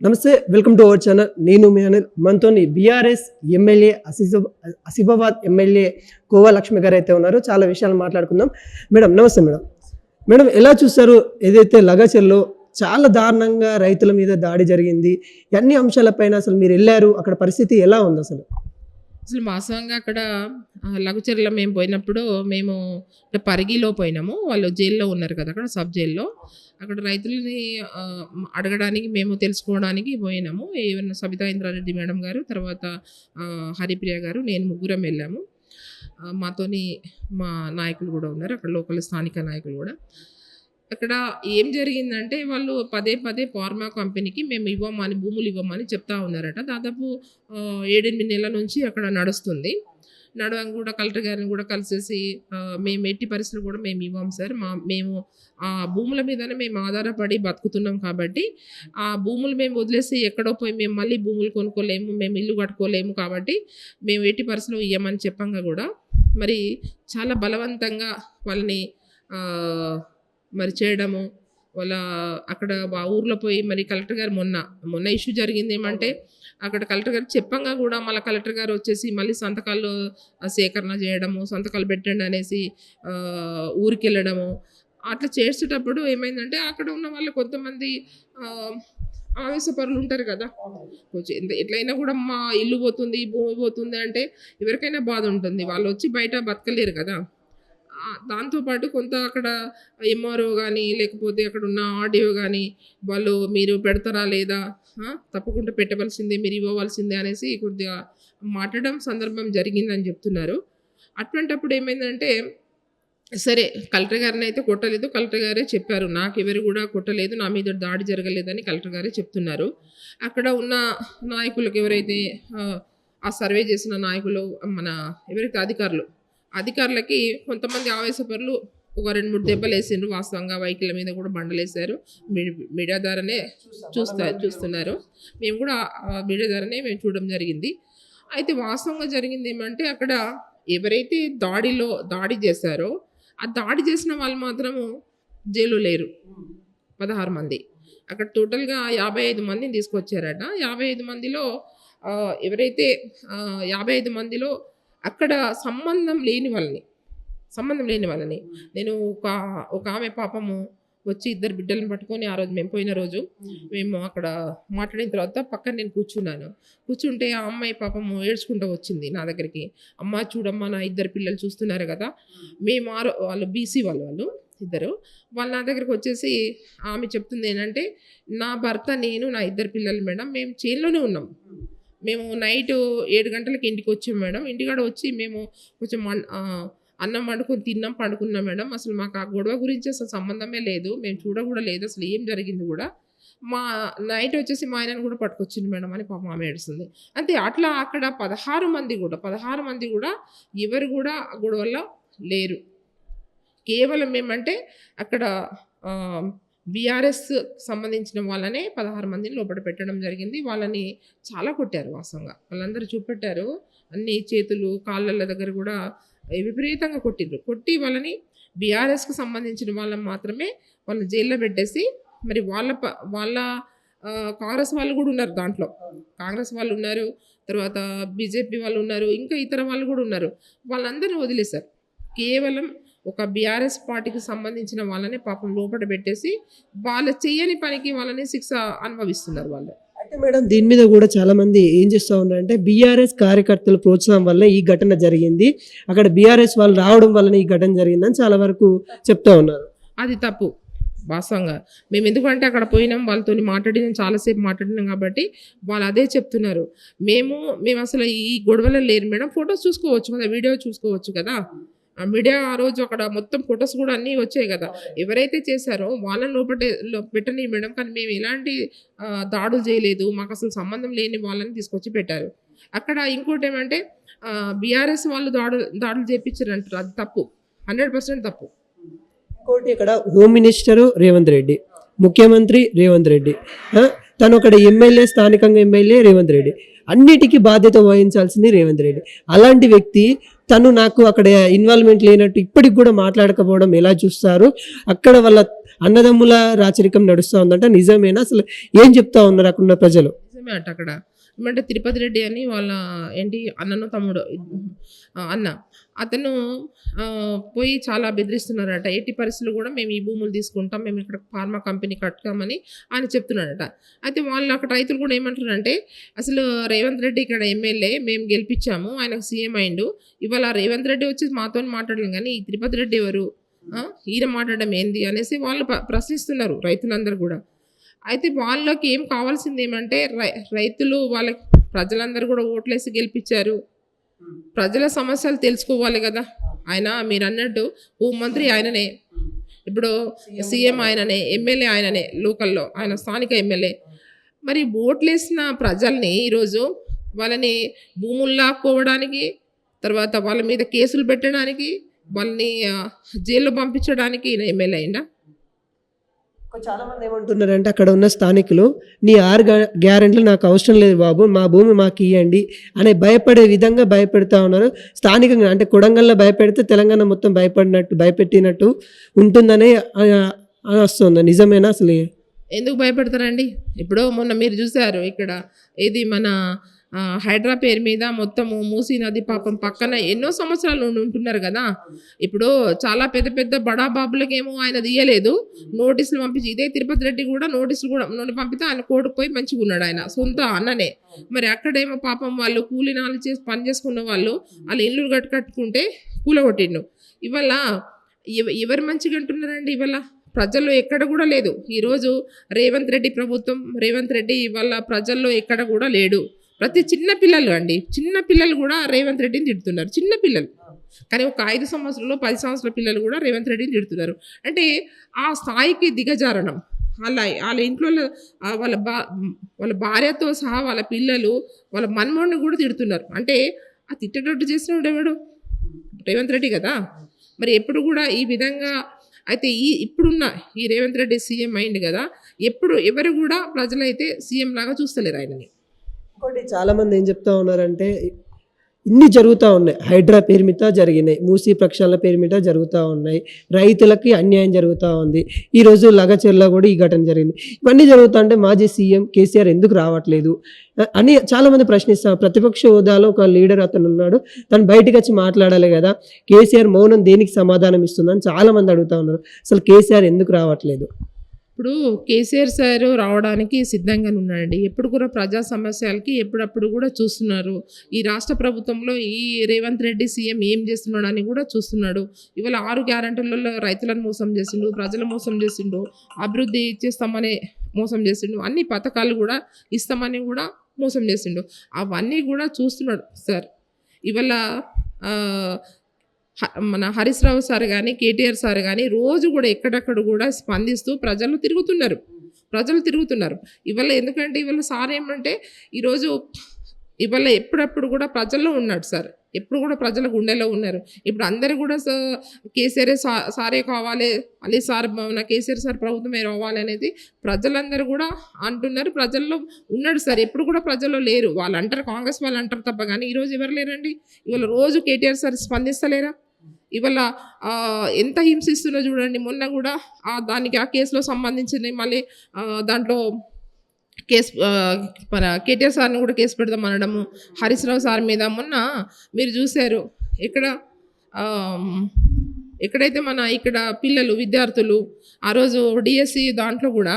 నమస్తే, welcome to our channel. నేను మీ అనిల్. మనతోని BRS MLA Asifabad MLA Kova Lakshmi గారు అయితే ఉన్నారు. చాలా విషయాలు మాట్లాడుకుందాం. మేడం నమస్తే. మేడం ఎలా చూస్తారు? ఏదైతే లగచర్లో చాలా దారుణంగా రైతుల మీద దాడి జరిగింది, అన్ని అంశాలపైన అసలు మీరు వెళ్ళారు, అక్కడ పరిస్థితి ఎలా ఉంది అసలు? వాస్తవంగా అక్కడ లఘుచర్ల మేము పోయినప్పుడు మేము పరిగిలో పోయినాము. వాళ్ళు జైల్లో ఉన్నారు కదా, అక్కడ సబ్ జైల్లో. అక్కడ రైతులని అడగడానికి మేము తెలుసుకోవడానికి పోయినాము. ఏమన్నా సబితా ఇంద్రారెడ్డి మేడం గారు, తర్వాత హరిప్రియ గారు, నేను ముగ్గురం వెళ్ళాము. మాతోని మా నాయకులు కూడా ఉన్నారు, అక్కడ లోకల్ స్థానిక నాయకులు కూడా. అక్కడ ఏం జరిగిందంటే వాళ్ళు పదే ఫార్మా కంపెనీకి మేము భూములు ఇవ్వమని చెప్తా ఉన్నారట. దాదాపు 7-8 నెలల నుంచి అక్కడ నడుస్తుంది. నడవం కూడా కలెక్టర్ గారిని కూడా కలిసేసి మేము ఎట్టి పరిస్థితులు కూడా మేము ఇవ్వం సార్, మేము ఆ భూముల మీదనే మేము ఆధారపడి బతుకుతున్నాం కాబట్టి ఆ భూములు మేము వదిలేసి ఎక్కడో పోయి మేము మళ్ళీ భూములు కొనుక్కోలేము, మేము ఇల్లు కట్టుకోలేము, కాబట్టి మేము ఎట్టి పరిస్థితులు ఇవ్వమని చెప్పంగా కూడా మరి చాలా బలవంతంగా వాళ్ళని మరి చేయడము, వాళ్ళ అక్కడ ఊర్లో పోయి మరి కలెక్టర్ గారు మొన్న ఇష్యూ జరిగింది ఏమంటే అక్కడ కలెక్టర్ గారు చెప్పంగా కూడా మళ్ళీ కలెక్టర్ గారు వచ్చేసి మళ్ళీ సంతకాలు సేకరణ చేయడము, సంతకాలు పెట్టండి అనేసి ఊరికి వెళ్ళడము. అట్లా చేసేటప్పుడు ఏమైందంటే అక్కడ ఉన్న వాళ్ళు కొంతమంది ఆవేశపరులు ఉంటారు కదా, కొంచెం ఎట్లయినా కూడా మా ఇల్లు పోతుంది, భూమి పోతుంది అంటే ఎవరికైనా బాధ ఉంటుంది. వాళ్ళు వచ్చి బయట బతకలేరు కదా. దాంతోపాటు కొంత అక్కడ ఎంఆర్ఓ కానీ లేకపోతే అక్కడ ఉన్న ఆడియో కానీ వాళ్ళు మీరు పెడతారా లేదా, తప్పకుండా పెట్టవలసిందే, మీరు ఇవ్వవలసిందే అనేసి కొద్దిగా మాట్లాడడం సందర్భం జరిగిందని చెప్తున్నారు. అటువంటప్పుడు ఏమైందంటే సరే కలెక్టర్ గారిని అయితే కొట్టలేదు, కలెక్టర్ గారే చెప్పారు, నాకు ఎవరు కూడా కొట్టలేదు, నా మీద దాడి జరగలేదని కలెక్టర్ గారే చెప్తున్నారు. అక్కడ ఉన్న నాయకులకు ఎవరైతే ఆ సర్వే చేసిన నాయకులు మన ఎవరైతే అధికారులకి కొంతమంది ఆవేశపరులు ఒక 2-3 దెబ్బలు వేసిండ్రు. వాస్తవంగా వెహికల్ మీద కూడా బండలేశారు. మీడియా ద్వారానే చూస్తున్నారు. మేము కూడా మీడియా ద్వారానే మేము చూడడం జరిగింది. అయితే వాస్తవంగా జరిగింది ఏమంటే అక్కడ ఎవరైతే దాడి చేశారో ఆ దాడి చేసిన వాళ్ళు మాత్రము జైలు లేరు. 16 మంది అక్కడ టోటల్గా 55 మందిని తీసుకొచ్చారట. 55 మందిలో ఎవరైతే 55 మందిలో అక్కడ సంబంధం లేని వాళ్ళని నేను ఒక ఆమె పాపము వచ్చి 2 బిడ్డలను పట్టుకొని ఆ రోజు మేము పోయిన రోజు మేము అక్కడ మాట్లాడిన తర్వాత పక్కన నేను కూర్చుంటే ఆ అమ్మాయి పాపము ఏడ్చుకుంటూ వచ్చింది నా దగ్గరికి. అమ్మ చూడమ్మా, నా 2 పిల్లలు చూస్తున్నారు కదా, మేము వాళ్ళు బీసీ వాళ్ళు ఇద్దరు, వాళ్ళు నా దగ్గరికి వచ్చేసి ఆమె చెప్తుంది ఏంటంటే, నా భర్త, నేను, నా 2 పిల్లలు మేడం మేము చేనులోనే ఉన్నాం. మేము నైట్ 7 గంటలకి ఇంటికి వచ్చాం మేడం. ఇంటికాడ వచ్చి మేము కొంచెం అన్నం వండుకొని తిన్నాం, పడుకున్నాం మేడం. అసలు మాకు ఆ గొడవ గురించి అసలు సంబంధమే లేదు, మేము కూడా లేదు, అసలు ఏం జరిగింది కూడా. మా నైట్ వచ్చేసి మా ఆయనను కూడా పట్టుకొచ్చింది మేడం అని పాపం ఆమె ఏడుస్తుంది. అంతే. అట్లా అక్కడ 16 మంది కూడా ఎవరు కూడా ఆ గొడవల్లో లేరు. కేవలం ఏమంటే అక్కడ బీఆర్ఎస్ సంబంధించిన వాళ్ళనే 16 మందిని లోపల పెట్టడం జరిగింది. వాళ్ళని చాలా కొట్టారు. వాస్తవంగా వాళ్ళందరూ చూపెట్టారు, అన్ని చేతులు కాళ్ళ దగ్గర కూడా విపరీతంగా కొట్టి వాళ్ళని బీఆర్ఎస్కి సంబంధించిన వాళ్ళని మాత్రమే వాళ్ళని జైల్లో పెట్టేసి మరి వాళ్ళ కాంగ్రెస్ వాళ్ళు కూడా ఉన్నారు, దాంట్లో కాంగ్రెస్ వాళ్ళు ఉన్నారు, తర్వాత బీజేపీ వాళ్ళు ఉన్నారు, ఇంకా ఇతర వాళ్ళు కూడా ఉన్నారు. వాళ్ళందరినీ వదిలేశారు. కేవలం ఒక బీఆర్ఎస్ పార్టీకి సంబంధించిన వాళ్ళని పాపం లోపల పెట్టేసి వాళ్ళ చెయ్యని పనికి వాళ్ళని శిక్ష అనుభవిస్తున్నారు వాళ్ళు. అయితే మేడం దీని మీద కూడా చాలా మంది ఏం చేస్తూ ఉన్నారంటే బీఆర్ఎస్ కార్యకర్తల ప్రోత్సాహం వల్ల ఈ ఘటన జరిగింది, అక్కడ బీఆర్ఎస్ వాళ్ళు రావడం వల్ల ఈ ఘటన జరిగిందని చాలా వరకు చెప్తా ఉన్నారు. అది తప్పు. వాస్తవంగా మేము ఎందుకంటే అక్కడ పోయినాం, వాళ్ళతో చాలాసేపు మాట్లాడినాం కాబట్టి వాళ్ళు అదే చెప్తున్నారు. మేము అసలు ఈ గొడవలో లేరు మేడం, ఫొటోస్ చూసుకోవచ్చు కదా, వీడియో చూసుకోవచ్చు కదా. ఆ మీడియా ఆ రోజు అక్కడ మొత్తం ఫొటోస్ కూడా అన్నీ వచ్చాయి కదా. ఎవరైతే చేశారో వాళ్ళని పెట్టని మేడం, కానీ మేము ఎలాంటి దాడులు చేయలేదు, మాకు అసలు సంబంధం లేని వాళ్ళని తీసుకొచ్చి పెట్టారు. అక్కడ ఇంకోటి ఏమంటే బీఆర్ఎస్ వాళ్ళు దాడులు చేయించారు అంటారు, అది తప్పు, 100% తప్పు. ఇంకోటి ఇక్కడ హోమ్ మినిస్టరు రేవంత్ రెడ్డి, ముఖ్యమంత్రి రేవంత్ రెడ్డి, తను అక్కడ ఎమ్మెల్యే, స్థానికంగా ఎమ్మెల్యే రేవంత్ రెడ్డి, అన్నిటికీ బాధ్యత వహించాల్సింది రేవంత్ రెడ్డి. అలాంటి వ్యక్తి తను నాకు అక్కడ ఇన్వాల్వ్మెంట్ లేనట్టు ఇప్పటికి కూడా మాట్లాడకపోవడం ఎలా చూస్తారు? అక్కడ వాళ్ళ అన్నదమ్ముల రాచరికం నడుస్తూ ఉందంటే నిజమేనా? అసలు ఏం చెప్తా ఉన్నారు అక్కడున్న ప్రజలు? నిజమే అట అక్కడ. ఏమంటే తిరుపతి రెడ్డి అని వాళ్ళ ఏంటి అన్ననో తమ్ముడో అన్న. అతను పోయి చాలా బెదిరిస్తున్నారట. ఎట్టి పరిస్థితుల్లో కూడా మేము ఈ భూములు తీసుకుంటాం. మేము ఇక్కడ ఫార్మా కంపెనీ కట్టుతామని ఆయన చెప్తున్నాడట. అయితే వాళ్ళు అక్కడ రైతులు కూడా ఏమంటున్నారంటే, అసలు రేవంత్ రెడ్డి ఇక్కడ ఎమ్మెల్యే మేము గెలిపించాము. ఆయనకు సీఎం అయిండు. ఇవాళ రేవంత్ రెడ్డి వచ్చి మాతోని మాట్లాడలేం కానీ ఈ తిరుపతి రెడ్డి ఎవరు? ఈయన మాట్లాడడం ఏంది అనేసి వాళ్ళు ప్రశ్నిస్తున్నారు రైతులందరూ కూడా. అయితే వాళ్ళకి ఏం కావాల్సింది ఏమంటే రైతులు వాళ్ళకి ప్రజలందరూ కూడా ఓట్లేసి గెలిపించారు. ప్రజల సమస్యలు తెలుసుకోవాలి కదా. ఆయన మీరు అన్నట్టు హోంమంత్రి ఆయననే, ఇప్పుడు సీఎం ఆయననే, ఎమ్మెల్యే ఆయననే, లోకల్లో ఆయన స్థానిక ఎమ్మెల్యే. మరి ఓట్లేసిన ప్రజల్ని ఈరోజు వాళ్ళని భూములు లాక్కోవడానికి, తర్వాత వాళ్ళ మీద కేసులు పెట్టడానికి, వాళ్ళని జైల్లో పంపించడానికి ఈయన ఎమ్మెల్యే అయిందా? చాలా మంది ఏమంటున్నారంటే అక్కడ ఉన్న స్థానికులు, నీ 6 గ్యారెంట్లు నాకు అవసరం లేదు బాబు, మా భూమి మాకు ఇవ్వండి అనే భయపడే విధంగా భయపెడతా ఉన్నారు. స్థానికంగా అంటే కొడంగల్లో భయపెడితే తెలంగాణ మొత్తం భయపెట్టినట్టు ఉంటుందని అని వస్తుంది. నిజమేనా? అసలు ఎందుకు భయపెడతారండి? ఇప్పుడు మొన్న మీరు చూసారు ఇక్కడ ఇది మన హైడ్రా పేరు మీద మొత్తము మూసీ నది పాపం పక్కన ఎన్నో సంవత్సరాలు ఉంటున్నారు కదా. ఇప్పుడు చాలా పెద్ద పెద్ద బడా బాబులకేమో ఆయన తీయలేదు, నోటీసులు పంపించి. ఇదే తిరుపతి రెడ్డి కూడా నోటీసులు కూడా పంపితే ఆయన కోర్టుకు పోయి మంచిగా ఉన్నాడు, ఆయన సొంత అన్ననే. మరి అక్కడేమో పాపం వాళ్ళు కూలీనాలు చేసి పని చేసుకున్న వాళ్ళు ఇల్లు కట్టుకుంటే కూలగొట్టిండు. ఇవాళ ఎవరు మంచిగా అంటున్నారండి? ఇవాళ ప్రజల్లో ఎక్కడ కూడా లేదు. ఈరోజు రేవంత్ రెడ్డి ప్రభుత్వం, రేవంత్ రెడ్డి ఇవాళ ప్రజల్లో ఎక్కడ కూడా లేడు. ప్రతి చిన్న పిల్లలు అండి, చిన్న పిల్లలు కూడా రేవంత్ రెడ్డిని తిడుతున్నారు, చిన్న పిల్లలు. కానీ ఒక 5 సంవత్సరాలు 10 సంవత్సరాల పిల్లలు కూడా రేవంత్ రెడ్డిని తిడుతున్నారు. అంటే ఆ స్థాయికి దిగజారడం. వాళ్ళ ఇంట్లో వాళ్ళ భార్యతో సహా వాళ్ళ పిల్లలు, వాళ్ళ మన్మోడిని కూడా తిడుతున్నారు. అంటే ఆ తిట్టేటట్టు చేసినప్పుడు ఎవడు? రేవంత్ రెడ్డి కదా. మరి ఎప్పుడు కూడా ఈ విధంగా అయితే ఇప్పుడున్న ఈ రేవంత్ రెడ్డి సీఎం అయింది కదా, ఎవరు కూడా ప్రజలైతే సీఎం లాగా చూస్తలేరు ఆయనని. ఇంకోటి చాలామంది ఏం చెప్తా ఉన్నారంటే, ఇన్ని జరుగుతూ ఉన్నాయి, హైడ్రా పేరు మీద జరిగినాయి, మూసీ ప్రక్షాళన పేరు మీద జరుగుతూ ఉన్నాయి, రైతులకి అన్యాయం జరుగుతూ ఉంది. ఈరోజు లగచెర్లో కూడా ఈ ఘటన జరిగింది. ఇవన్నీ జరుగుతూ ఉంటే మాజీ సీఎం కేసీఆర్ ఎందుకు రావట్లేదు అని చాలామంది ప్రశ్నిస్తారు. ప్రతిపక్ష హోదాలో ఒక లీడర్ అతను ఉన్నాడు, తను బయటకు వచ్చి మాట్లాడాలి కదా, కేసీఆర్ మౌనం దేనికి సమాధానం ఇస్తుందని చాలామంది అడుగుతూ ఉన్నారు. అసలు కేసీఆర్ ఎందుకు రావట్లేదు? ఇప్పుడు కేసీఆర్ సార్ రావడానికి సిద్ధంగానే ఉన్నాడండి. ఎప్పుడు కూడా ప్రజా సమస్యలకి ఎప్పుడప్పుడు కూడా చూస్తున్నారు. ఈ రాష్ట్ర ప్రభుత్వంలో ఈ రేవంత్ రెడ్డి సీఎం ఏం చేస్తున్నాడు అని కూడా చూస్తున్నాడు. ఇవాళ 6 గ్యారెంటీలలో రైతులను మోసం చేసిండు, ప్రజలు మోసం చేసిండు, అభివృద్ధి ఇచ్చేస్తామని మోసం చేసిండు, అన్ని పథకాలు కూడా ఇస్తామని కూడా మోసం చేసిండు. అవన్నీ కూడా చూస్తున్నాడు సార్. ఇవాళ మన హరీష్ రావు సార్ కానీ, కేటీఆర్ సార్ కానీ రోజు కూడా ఎక్కడెక్కడ కూడా స్పందిస్తూ ప్రజలు తిరుగుతున్నారు. ఇవాళ ఎందుకంటే ఇవాళ సార్ ఏమంటే ఈరోజు ఇవాళ ఎప్పుడప్పుడు కూడా ప్రజల్లో ఉన్నాడు సార్, ఎప్పుడు కూడా ప్రజల గుండెలో ఉన్నారు. ఇప్పుడు అందరూ కూడా కేసీఆర్ సారే కావాలి, అలీ సార్ మన కేసీఆర్ సార్ ప్రభుత్వమే రావాలి అనేది ప్రజలందరూ కూడా అంటున్నారు. ప్రజల్లో ఉన్నాడు సార్, ఎప్పుడు కూడా ప్రజల్లో లేరు. వాళ్ళు అంటారు, కాంగ్రెస్ వాళ్ళు అంటారు తప్ప కానీ ఈరోజు ఎవరు లేరండి. ఇవాళ రోజు కేటీఆర్ సార్ స్పందిస్తలేరా? ఇవాళ ఎంత హింసిస్తుందో చూడండి. మొన్న కూడా దానికి ఆ కేసులో సంబంధించింది మళ్ళీ దాంట్లో కేసు మన కేటీఆర్ సార్ని కూడా కేసు పెడదాం అనడము, హరీష్ రావు సార్ మీద. మొన్న మీరు చూశారు ఎక్కడైతే మన ఇక్కడ పిల్లలు విద్యార్థులు ఆ రోజు డిఎస్సి దాంట్లో కూడా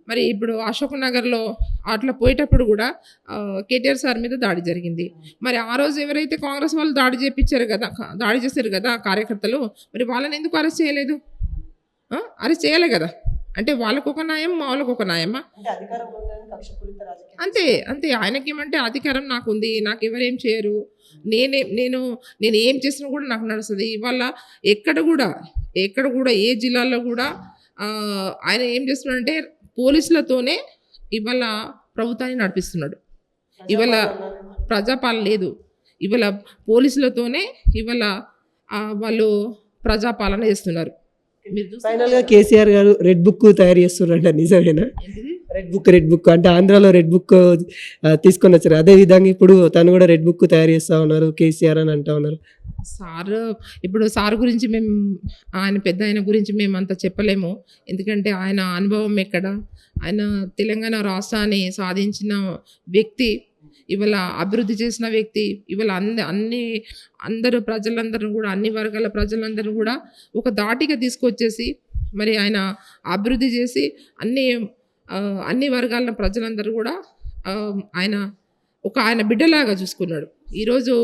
మరి ఇప్పుడు అశోక్ నగర్లో అట్లా పోయేటప్పుడు కూడా కేటీఆర్ సార్ మీద దాడి జరిగింది. మరి ఆ రోజు ఎవరైతే కాంగ్రెస్ వాళ్ళు దాడి చేశారు కదా కార్యకర్తలు, మరి వాళ్ళని ఎందుకు అరెస్ట్ చేయలేదు? అరెస్ట్ చేయాలి కదా. అంటే వాళ్ళకు ఒక న్యాయం, మా వాళ్ళకు ఒక న్యాయమా? అంతే. ఆయనకేమంటే అధికారం నాకు ఉంది, నాకు ఎవరేం చేయరు, నేను ఏం చేసినా కూడా నాకు నడుస్తుంది. ఇవాళ ఎక్కడ కూడా ఏ జిల్లాలో కూడా ఆయన ఏం చేస్తున్నాడంటే పోలీసులతోనే ఇవాళ ప్రభుత్వాన్ని నడిపిస్తున్నాడు. ఇవాళ ప్రజాపాలన లేదు, ఇవాళ పోలీసులతోనే ఇవాళ వాళ్ళు ప్రజాపాలన చేస్తున్నారు. ఫైనల్గా కేసీఆర్ గారు రెడ్ బుక్ తయారు చేస్తున్నారంట, నిజమేనా? రెడ్ బుక్ అంటే ఆంధ్రాలో రెడ్ బుక్ తీసుకొని వచ్చారు, అదే విధంగా ఇప్పుడు తను కూడా రెడ్ బుక్ తయారు చేస్తా ఉన్నారు కేసీఆర్ అని అంటా ఉన్నారు. సారు ఇప్పుడు సార్ గురించి మేము ఆయన పెద్దాయన గురించి మేమంత చెప్పలేము. ఎందుకంటే ఆయన అనుభవం ఎక్కడ, ఆయన తెలంగాణ రాష్ట్రాన్ని సాధించిన వ్యక్తి, ఇవాళ అభివృద్ధి చేసిన వ్యక్తి, ఇవాళ అందరూ ప్రజలందరూ గూడా అన్ని వర్గాల ప్రజలందరూ గూడా ఒక ధాటిగా తీసుకొచ్చేసి మరి ఆయన అభివృద్ధి చేసి అన్ని వర్గాల ప్రజలందరూ గూడా ఆయన బిడ్డలాగా చూసుకున్నాడు. ఈరోజు